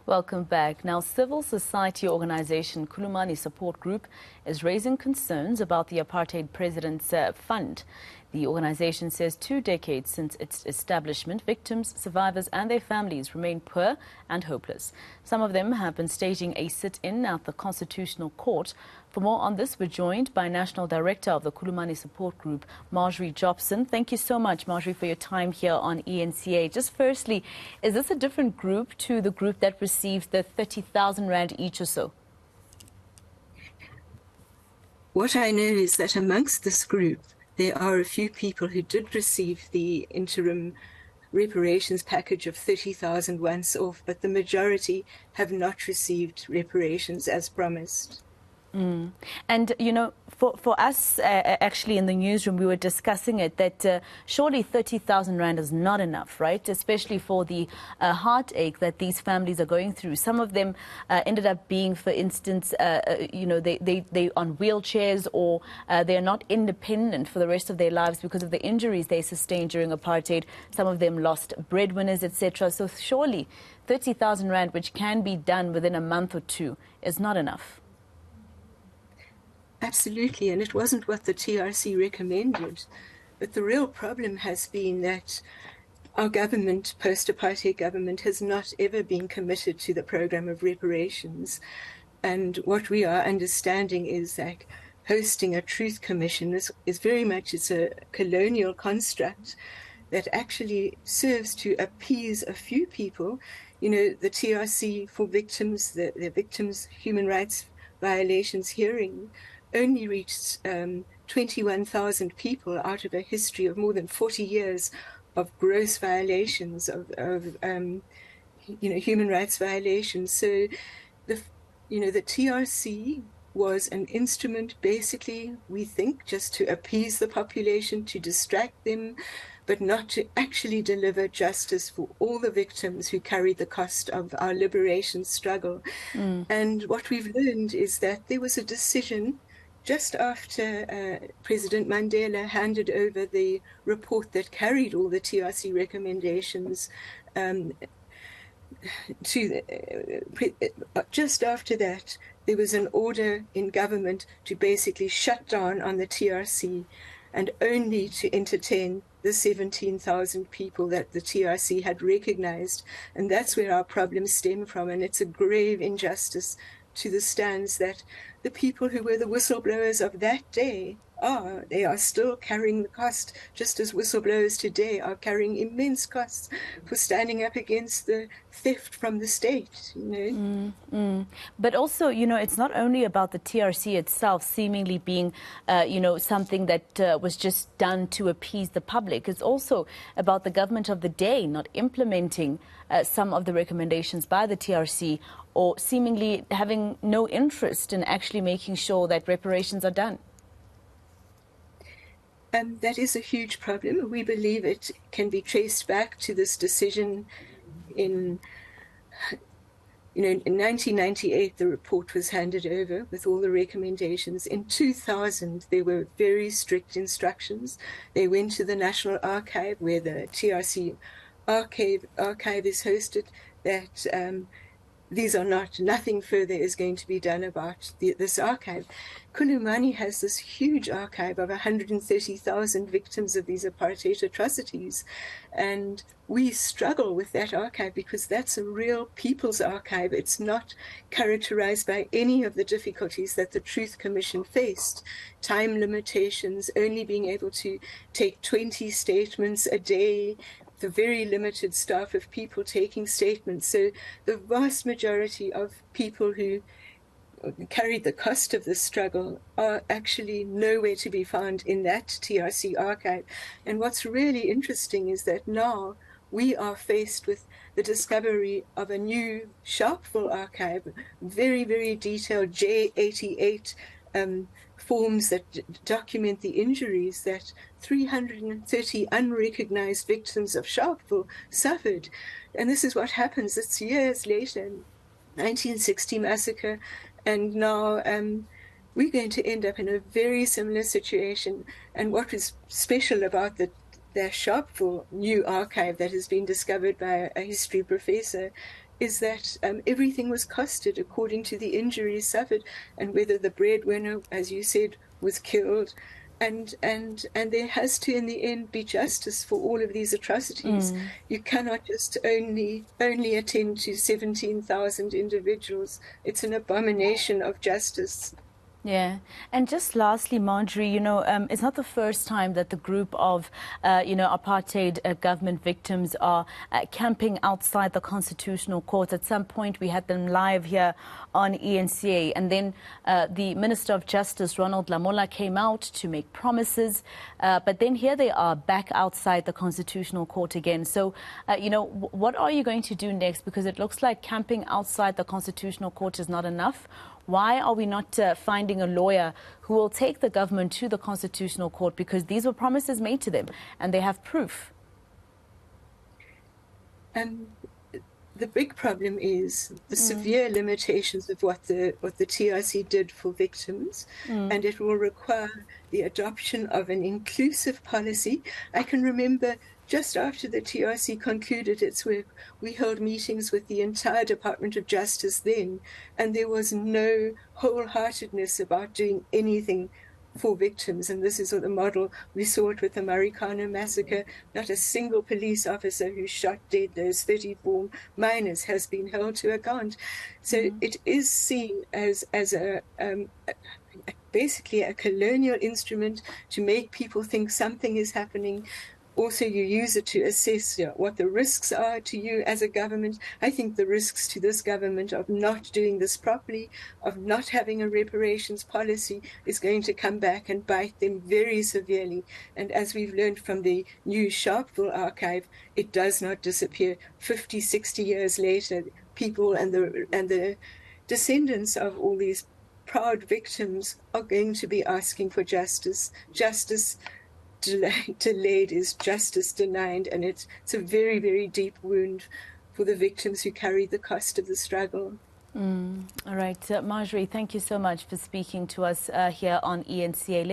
Welcome back. Now, civil society organization Khulumani Support Group is raising concerns about the Apartheid Presidents Fund. The organization says 2 decades since its establishment, victims, survivors and their families remain poor and hopeless. Some of them have been staging a sit-in at the Constitutional Court. For more on this, we're joined by National Director of the Khulumani Support Group, Marjorie Jobson. Thank you so much, Marjorie, for your time here on eNCA. Just firstly, is this a different group to the group that received the 30,000 Rand each or so? What I know is that amongst this group, there are a few people who did receive the interim reparations package of 30,000 once off, but the majority have not received reparations as promised. And, you know, for us, actually, in the newsroom, we were discussing it, that surely 30,000 Rand is not enough, right? Especially for the heartache that these families are going through. Some of them ended up being, for instance, you know, they on wheelchairs, or they are not independent for the rest of their lives because of the injuries they sustained during apartheid. Some of them lost breadwinners, etc. So surely 30,000 Rand, which can be done within a month or two, is not enough. Absolutely, and it wasn't what the TRC recommended. But the real problem has been that our government, post-apartheid government, has not ever been committed to the program of reparations. And what we are understanding is that hosting a truth commission is very much, it's a colonial construct that actually serves to appease a few people. You know, the TRC for victims, the victims' human rights violations hearing only reached 21,000 people out of a history of more than 40 years of gross violations of you know, human rights violations. So the TRC was an instrument, basically, we think, just to appease the population, to distract them, but not to actually deliver justice for all the victims who carried the cost of our liberation struggle. And what we've learned is that there was a decision just after President Mandela handed over the report that carried all the TRC recommendations just after that, there was an order in government to basically shut down on the TRC and only to entertain the 17,000 people that the TRC had recognized. And that's where our problems stem from. And it's a grave injustice to the stands that the people who were the whistleblowers of that day they are still carrying the cost, just as whistleblowers today are carrying immense costs for standing up against the theft from the state, you know. But also, you know, it's not only about the TRC itself seemingly being, you know, something that was just done to appease the public. It's also about the government of the day not implementing some of the recommendations by the TRC, or seemingly having no interest in actually making sure that reparations are done. That is a huge problem. We believe it can be traced back to this decision in 1998, the report was handed over with all the recommendations. In 2000, there were very strict instructions. They went to the National Archive, where the TRC archive is hosted, that these are nothing further is going to be done about this archive. Khulumani has this huge archive of 130,000 victims of these apartheid atrocities. And we struggle with that archive because that's a real people's archive. It's not characterized by any of the difficulties that the Truth Commission faced. Time limitations, only being able to take 20 statements a day, the very limited staff of people taking statements. So the vast majority of people who carried the cost of this struggle are actually nowhere to be found in that TRC archive. And what's really interesting is that now we are faced with the discovery of a new Sharpeville archive, very, very detailed J88 forms that document the injuries that 330 unrecognized victims of Sharpeville suffered. And this is what happens. It's years later, 1960 massacre, and now we're going to end up in a very similar situation. And what is special about the Sharpeville new archive that has been discovered by a history professor is that everything was costed according to the injuries suffered, and whether the breadwinner, as you said, was killed. And there has to, in the end, be justice for all of these atrocities. You cannot just only attend to 17,000 individuals. It's an abomination of justice. Yeah. And just lastly, Marjorie, it's not the first time that the group of, apartheid government victims are camping outside the Constitutional Court. At some point, we had them live here on eNCA. And then the Minister of Justice, Ronald Lamola, came out to make promises. But then here they are back outside the Constitutional Court again. So, what are you going to do next? Because it looks like camping outside the Constitutional Court is not enough. Why are we not finding a lawyer who will take the government to the Constitutional Court? Because these were promises made to them and they have proof. The big problem is the severe limitations of what the TRC did for victims, and it will require the adoption of an inclusive policy. I can remember just after the TRC concluded its work, we held meetings with the entire Department of Justice then, and there was no wholeheartedness about doing anything for victims. And this is the model. We saw it with the Marikana massacre. Not a single police officer who shot dead those 34 miners has been held to account. So it is seen as basically a colonial instrument to make people think something is happening. Also, you use it to assess what the risks are to you as a government. I think the risks to this government of not doing this properly, of not having a reparations policy, is going to come back and bite them very severely. And as we've learned from the new Sharpeville archive, it does not disappear. 50, 60 years later, people and the descendants of all these proud victims are going to be asking for justice. Justice delayed is justice denied, and it's a very, very deep wound for the victims who carried the cost of the struggle. All right, Marjorie, thank you so much for speaking to us here on eNCA.